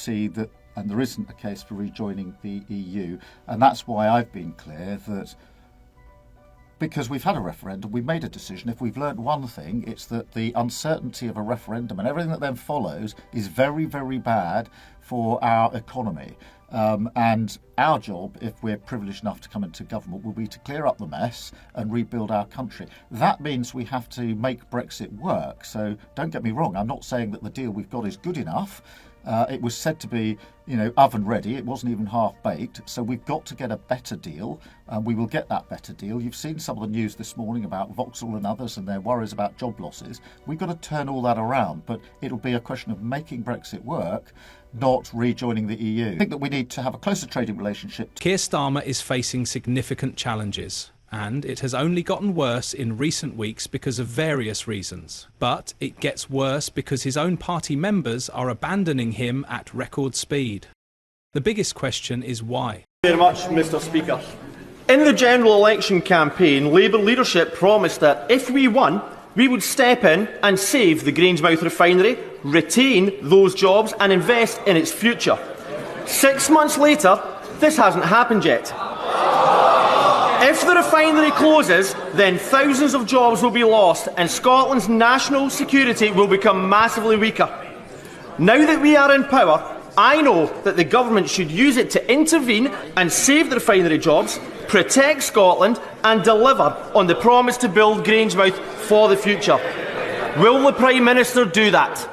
see that, and there isn't a case for rejoining the EU. And that's why I've been clear that because we've had a referendum, we've made a decision. If we've learnt one thing, it's that the uncertainty of a referendum and everything that then follows is very, very bad for our economy. And our job, if we're privileged enough to come into government, will be to clear up the mess and rebuild our country. That means we have to make Brexit work. So don't get me wrong, I'm not saying that the deal we've got is good enough. It was said to be, oven ready. It wasn't even half baked. So we've got to get a better deal, and we will get that better deal. You've seen some of the news this morning about Vauxhall and others and their worries about job losses. We've got to turn all that around, but it'll be a question of making Brexit work, not rejoining the EU. I think that we need to have a closer trading relationship. Keir Starmer is facing significant challenges, and it has only gotten worse in recent weeks because of various reasons. But it gets worse because his own party members are abandoning him at record speed. The biggest question is why. Thank you very much, Mr. Speaker. In the general election campaign, Labour leadership promised that if we won, we would step in and save the Grangemouth refinery, retain those jobs and invest in its future. 6 months later, this hasn't happened yet. If the refinery closes, then thousands of jobs will be lost and Scotland's national security will become massively weaker. Now that we are in power, I know that the government should use it to intervene and save the refinery jobs, protect Scotland and deliver on the promise to build Grangemouth for the future. Will the Prime Minister do that?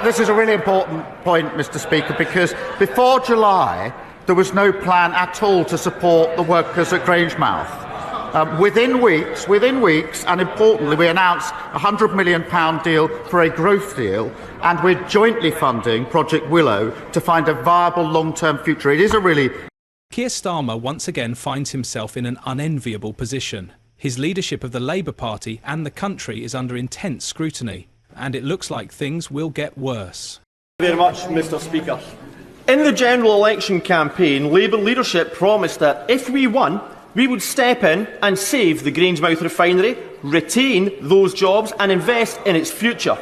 This is a really important point, Mr. Speaker, because before July there was no plan at all to support the workers at Grangemouth. Within weeks, and importantly, we announced a £100 million deal for a growth deal, and we're jointly funding Project Willow to find a viable long-term future. It is a really... Keir Starmer once again finds himself in an unenviable position. His leadership of the Labour Party and the country is under intense scrutiny, and it looks like things will get worse. Thank you very much, Mr. Speaker. In the general election campaign, Labour leadership promised that if we won, we would step in and save the Grangemouth refinery, retain those jobs and invest in its future.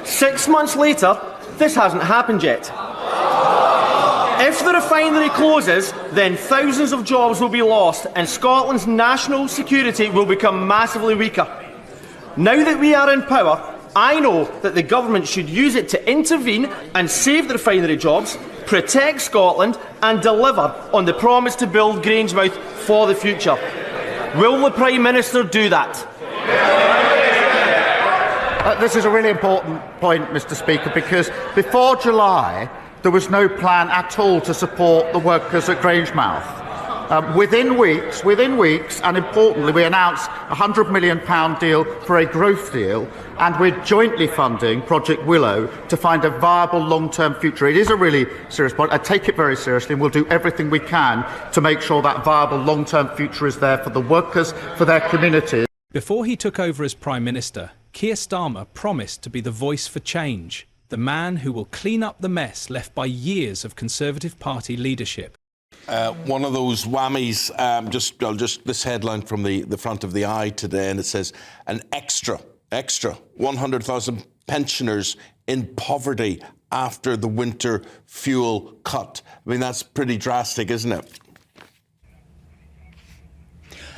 6 months later, this hasn't happened yet. If the refinery closes, then thousands of jobs will be lost and Scotland's national security will become massively weaker. Now that we are in power, I know that the government should use it to intervene and save the refinery jobs, protect Scotland and deliver on the promise to build Grangemouth for the future. Will the Prime Minister do that? This is a really important point, Mr. Speaker, because before July there was no plan at all to support the workers at Grangemouth. Within weeks, and importantly, we announced a £100 million deal for a growth deal, and we're jointly funding Project Willow to find a viable long-term future. It is a really serious point. I take it very seriously, and we'll do everything we can to make sure that viable long-term future is there for the workers, for their communities. Before he took over as Prime Minister, Keir Starmer promised to be the voice for change, the man who will clean up the mess left by years of Conservative Party leadership. One of those whammies, this headline from the front of the Eye today, and it says, an extra 100,000 pensioners in poverty after the winter fuel cut. I mean, that's pretty drastic, isn't it?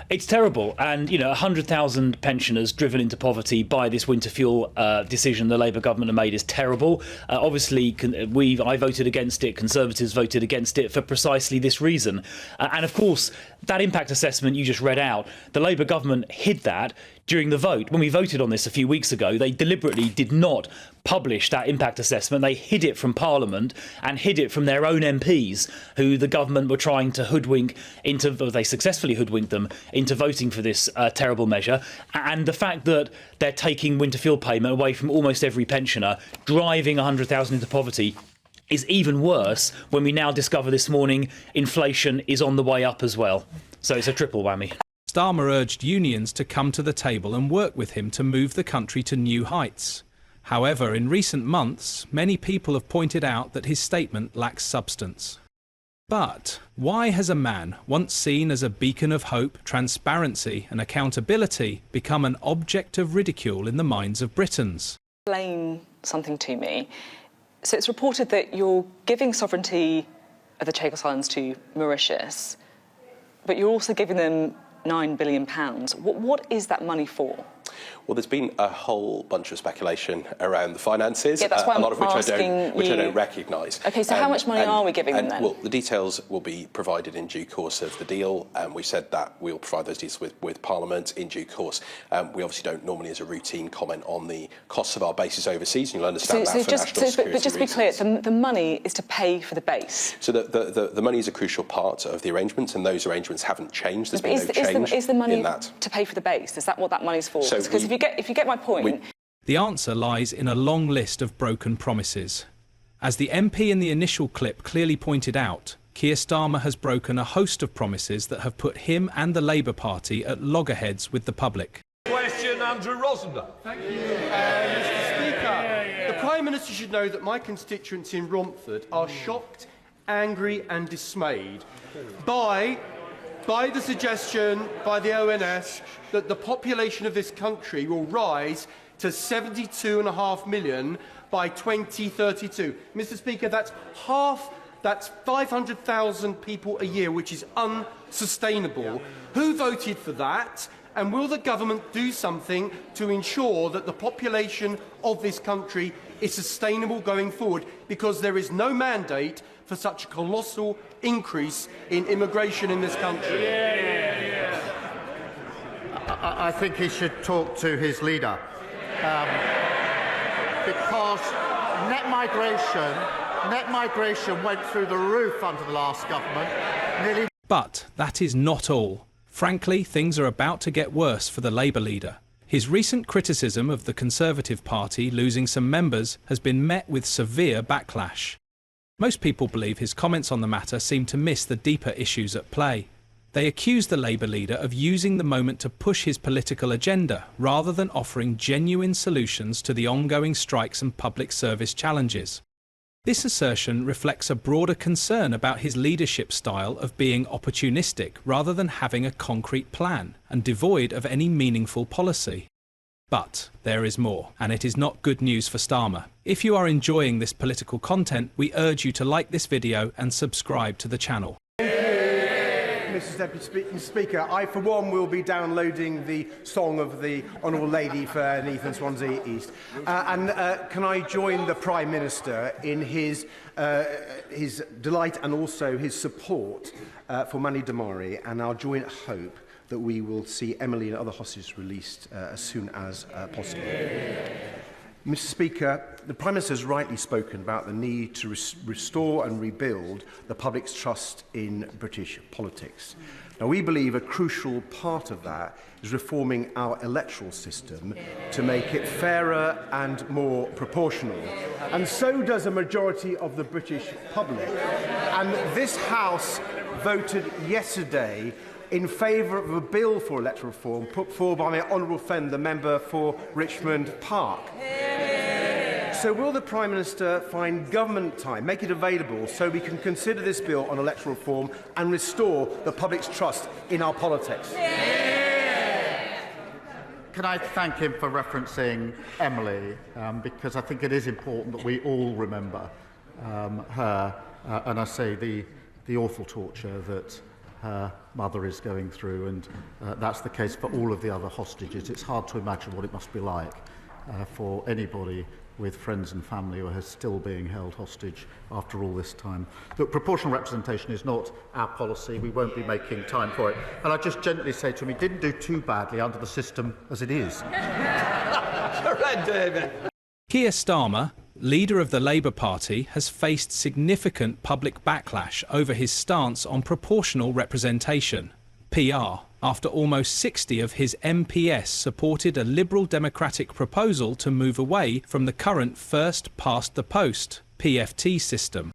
It's terrible, and 100,000 pensioners driven into poverty by this winter fuel decision the Labour government have made is terrible. Obviously, I voted against it. Conservatives voted against it for precisely this reason. And of course, that impact assessment you just read out, the Labour government hid that during the vote. When we voted on this a few weeks ago, they deliberately did not publish that impact assessment. They hid it from Parliament and hid it from their own MPs, who the government were trying to hoodwink into, they successfully hoodwinked them into voting for this terrible measure. And the fact that they're taking winter fuel payment away from almost every pensioner, driving 100,000 into poverty, is even worse when we now discover this morning inflation is on the way up as well. So it's a triple whammy. Starmer urged unions to come to the table and work with him to move the country to new heights. However, in recent months, many people have pointed out that his statement lacks substance. But why has a man once seen as a beacon of hope, transparency and accountability become an object of ridicule in the minds of Britons? Explain something to me. So it's reported that you're giving sovereignty of the Chagos Islands to Mauritius, but you're also giving them £9 billion. What is that money for? Well, there's been a whole bunch of speculation around the finances, Yeah, that's why a lot of which I you. don't recognise. OK, so how much money are we giving them then? Well, the details will be provided in due course of the deal. We said that we'll provide those details with Parliament in due course. We obviously don't normally, as a routine, comment on the costs of our bases overseas, and you'll understand that for national security But just to be clear, reasons. the money is to pay for the base. So the money is a crucial part of the arrangements, and those arrangements haven't changed. There's been no change is the money in that. to pay for the base? Is that what that money's for? So Because if you get my point. The answer lies in a long list of broken promises. As the MP in the initial clip clearly pointed out, Keir Starmer has broken a host of promises that have put him and the Labour Party at loggerheads with the public. Question, Andrew Rosender. Thank you, Mr. Speaker. The Prime Minister should know that my constituents in Romford are shocked, angry and dismayed by the suggestion by the ONS that the population of this country will rise to 72.5 million by 2032. Mr. Speaker, that's 500,000 people a year, which is unsustainable. Who voted for that? And will the government do something to ensure that the population of this country is sustainable going forward? Because there is no mandate for such a colossal increase in immigration in this country. I think he should talk to his leader. Because net migration went through the roof under the last government. But that is not all. Frankly, things are about to get worse for the Labour leader. His recent criticism of the Conservative Party losing some members has been met with severe backlash. Most people believe his comments on the matter seem to miss the deeper issues at play. They accuse the Labour leader of using the moment to push his political agenda rather than offering genuine solutions to the ongoing strikes and public service challenges. This assertion reflects a broader concern about his leadership style of being opportunistic rather than having a concrete plan and devoid of any meaningful policy. But there is more, and it is not good news for Starmer. If you are enjoying this political content, we urge you to like this video and subscribe to the channel. Mrs. Deputy Speaker, I for one will be downloading the song of the Honourable Lady for Neath and Swansea East. Can I join the Prime Minister in his delight and also his support for Mani Damari, and I'll join hope that we will see Emily and other hostages released as soon as possible. Mr. Speaker, the Prime Minister has rightly spoken about the need to restore and rebuild the public's trust in British politics. Now, we believe a crucial part of that is reforming our electoral system to make it fairer and more proportional. And so does a majority of the British public. And this House voted yesterday in favour of a bill for electoral reform put forward by my honourable friend, the member for Richmond Park. So will the Prime Minister find government time, make it available, so we can consider this bill on electoral reform and restore the public's trust in our politics? Can I thank him for referencing Emily, because I think it is important that we all remember her, and I say the awful torture that her mother is going through, and that's the case for all of the other hostages. It's hard to imagine what it must be like for anybody with friends and family who are still being held hostage after all this time. Look, proportional representation is not our policy. We won't be making time for it. And I just gently say to him, he didn't do too badly under the system as it is. Right, David. Keir Starmer, leader of the Labour Party, has faced significant public backlash over his stance on proportional representation, PR, after almost 60 of his MPs supported a Liberal Democratic proposal to move away from the current first-past-the-post (PFT) system.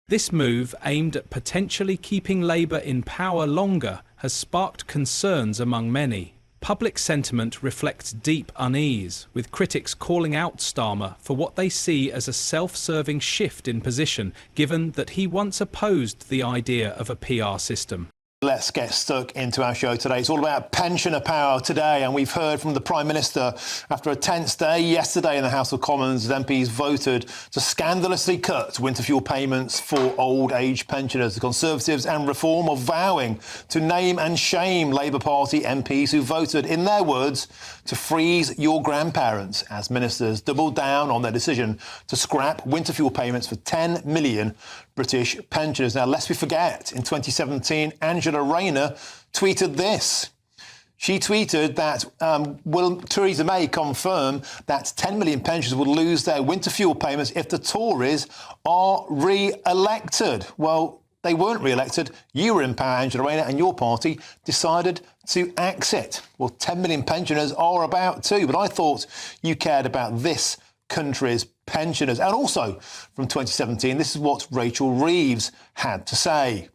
This move, aimed at potentially keeping Labour in power longer, has sparked concerns among many. Public sentiment reflects deep unease, with critics calling out Starmer for what they see as a self-serving shift in position, given that he once opposed the idea of a PR system. Let's get stuck into our show today. It's all about pensioner power today, and we've heard from the Prime Minister after a tense day yesterday in the House of Commons as MPs voted to scandalously cut winter fuel payments for old age pensioners. The Conservatives and Reform are vowing to name and shame Labour Party MPs who voted, in their words, to freeze your grandparents, as ministers doubled down on their decision to scrap winter fuel payments for 10 million British pensioners. Now, lest we forget, in 2017, Angela Rayner tweeted this. She tweeted that will Theresa May confirm that 10 million pensioners will lose their winter fuel payments if the Tories are re-elected? Well, they weren't re-elected. You were in power, Angela Rayner, and your party decided to exit. Well, 10 million pensioners are about too, but I thought you cared about this country's pensioners. And also, from 2017, this is what Rachel Reeves had to say.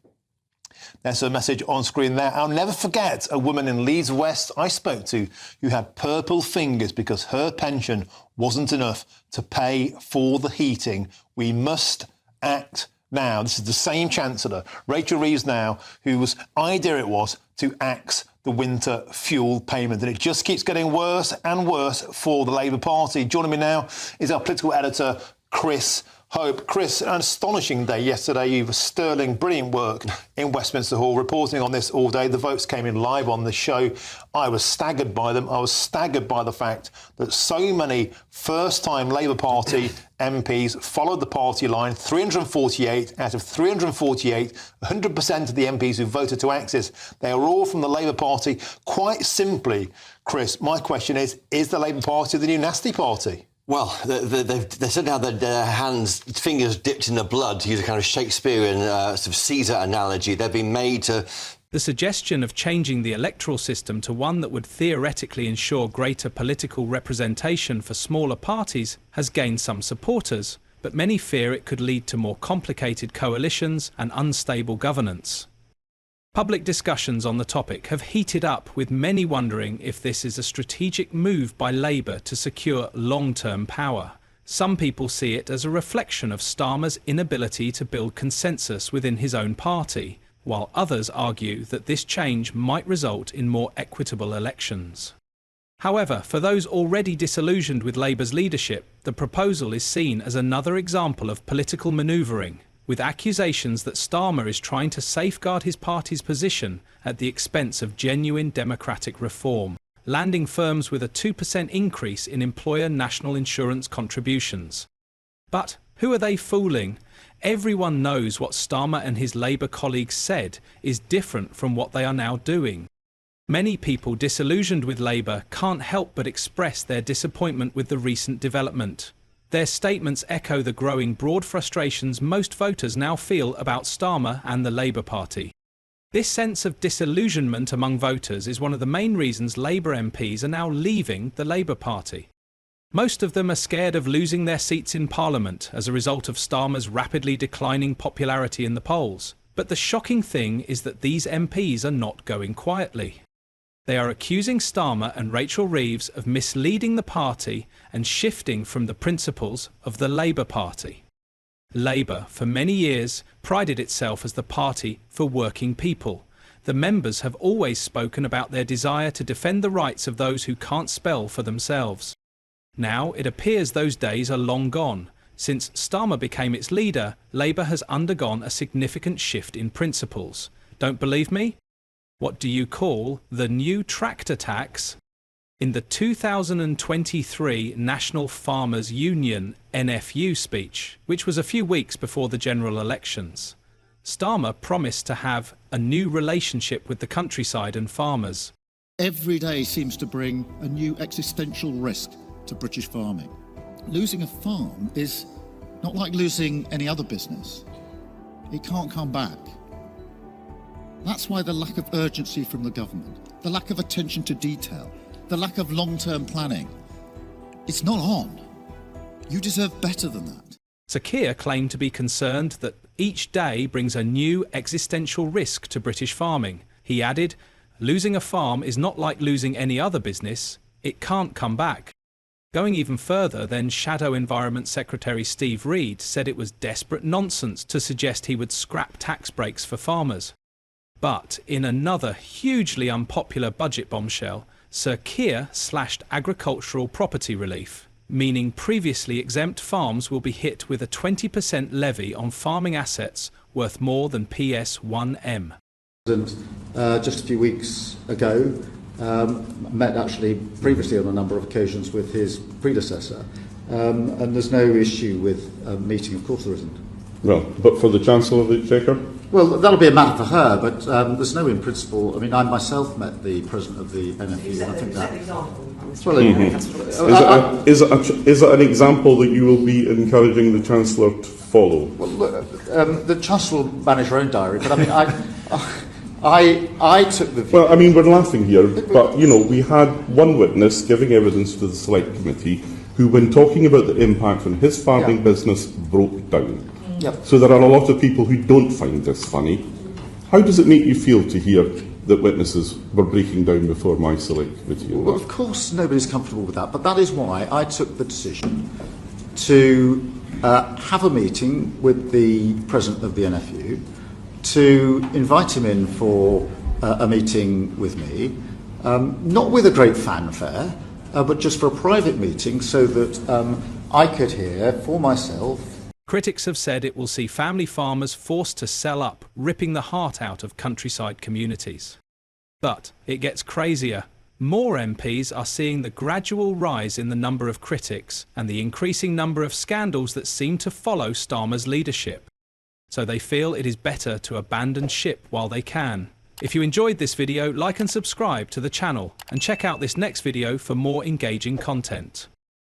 There's a message on screen there. I'll never forget a woman in Leeds West I spoke to who had purple fingers because her pension wasn't enough to pay for the heating. We must act now. This is the same Chancellor, Rachel Reeves now, whose idea it was to axe the winter fuel payment. And it just keeps getting worse and worse for the Labour Party. Joining me now is our political editor, Chris Hope. Chris, an astonishing day yesterday. You were sterling, brilliant work in Westminster Hall, reporting on this all day. The votes came in live on the show. I was staggered by them. I was staggered by the fact that so many first-time Labour Party MPs followed the party line. 348 out of 348, 100% of the MPs who voted to axis, they are all from the Labour Party. Quite simply, Chris, my question is the Labour Party the new nasty party? Well, they certainly have their fingers dipped in the blood, to use a kind of Shakespearean sort of Caesar analogy. They've been made to... The suggestion of changing the electoral system to one that would theoretically ensure greater political representation for smaller parties has gained some supporters, but many fear it could lead to more complicated coalitions and unstable governance. Public discussions on the topic have heated up, with many wondering if this is a strategic move by Labour to secure long-term power. Some people see it as a reflection of Starmer's inability to build consensus within his own party, while others argue that this change might result in more equitable elections. However, for those already disillusioned with Labour's leadership, the proposal is seen as another example of political manoeuvring, with accusations that Starmer is trying to safeguard his party's position at the expense of genuine democratic reform, landing firms with a 2% increase in employer national insurance contributions. But who are they fooling? Everyone knows what Starmer and his Labour colleagues said is different from what they are now doing. Many people disillusioned with Labour can't help but express their disappointment with the recent development. Their statements echo the growing broad frustrations most voters now feel about Starmer and the Labour Party. This sense of disillusionment among voters is one of the main reasons Labour MPs are now leaving the Labour Party. Most of them are scared of losing their seats in Parliament as a result of Starmer's rapidly declining popularity in the polls. But the shocking thing is that these MPs are not going quietly. They are accusing Starmer and Rachel Reeves of misleading the party and shifting from the principles of the Labour Party. Labour, for many years, prided itself as the party for working people. The members have always spoken about their desire to defend the rights of those who can't spell for themselves. Now it appears those days are long gone. Since Starmer became its leader, Labour has undergone a significant shift in principles. Don't believe me? What do you call the new tractor tax? In the 2023 National Farmers Union NFU speech, which was a few weeks before the general elections, Starmer promised to have a new relationship with the countryside and farmers. Every day seems to bring a new existential risk to British farming. Losing a farm is not like losing any other business. It can't come back. That's why the lack of urgency from the government, the lack of attention to detail, the lack of long-term planning, it's not on. You deserve better than that. Sir Keir claimed to be concerned that each day brings a new existential risk to British farming. He added, losing a farm is not like losing any other business. It can't come back. Going even further, then Shadow Environment Secretary Steve Reed said it was desperate nonsense to suggest he would scrap tax breaks for farmers. But in another hugely unpopular budget bombshell, Sir Keir slashed agricultural property relief, meaning previously exempt farms will be hit with a 20% levy on farming assets worth more than PS1M. Just a few weeks ago, met actually previously on a number of occasions with his predecessor, and there's no issue with meeting, of course there isn't. Well, but for the Chancellor of the Exchequer? Well, that'll be a matter for her, but there's no in principle. I mean, I myself met the President of the NFU, and I think that... Well, is it an example that you will be encouraging the Chancellor to follow? Well, the Chancellor will manage her own diary, but I mean, I took the view... Well, I mean, we're laughing here, but, you know, we had one witness giving evidence to the Select Committee who, when talking about the impact on his farming business, broke down. Yep. So there are a lot of people who don't find this funny. How does it make you feel to hear that witnesses were breaking down before my Select Committee? Well, of course nobody's comfortable with that, but that is why I took the decision to have a meeting with the President of the NFU, to invite him in for a meeting with me, not with a great fanfare, but just for a private meeting so that I could hear for myself. Critics have said it will see family farmers forced to sell up, ripping the heart out of countryside communities. But it gets crazier. More MPs are seeing the gradual rise in the number of critics and the increasing number of scandals that seem to follow Starmer's leadership. So they feel it is better to abandon ship while they can. If you enjoyed this video, like and subscribe to the channel and check out this next video for more engaging content.